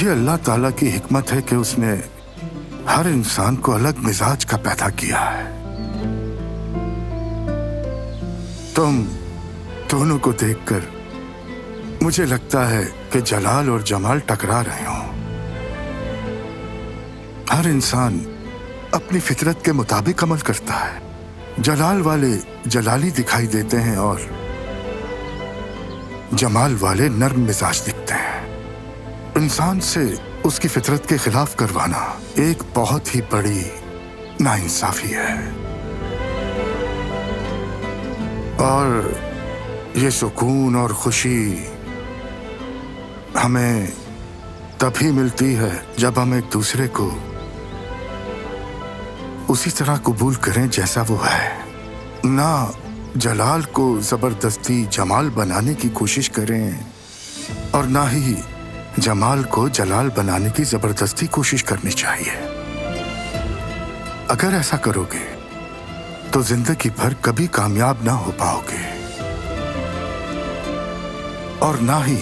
ये अल्लाह ताला की हिकमत है कि उसने हर इंसान को अलग मिजाज का पैदा किया है। तुम दोनों को देखकर मुझे लगता है कि जलाल और जमाल टकरा रहे हो। हर इंसान अपनी फितरत के मुताबिक अमल करता है। जलाल वाले जलाली दिखाई देते हैं और जमाल वाले नर्म मिजाज दिखते हैं। इंसान से उसकी फितरत के खिलाफ करवाना एक बहुत ही बड़ी नाइंसाफी है। और ये सुकून और खुशी हमें तभी मिलती है जब हम एक दूसरे को उसी तरह कबूल करें जैसा वो है, ना जलाल को जबरदस्ती जमाल बनाने की कोशिश करें और ना ही जमाल को जलाल बनाने की जबरदस्ती कोशिश करनी चाहिए। अगर ऐसा करोगे तो जिंदगी भर कभी कामयाब ना हो पाओगे और ना ही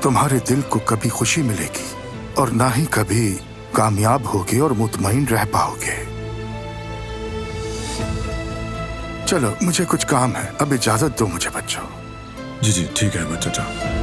तुम्हारे दिल को कभी खुशी मिलेगी और ना ही कभी कामयाब होगे और मुतमईन रह पाओगे। चलो, मुझे कुछ काम है, अब इजाजत दो मुझे बच्चों। जी जी ठीक है चाचा।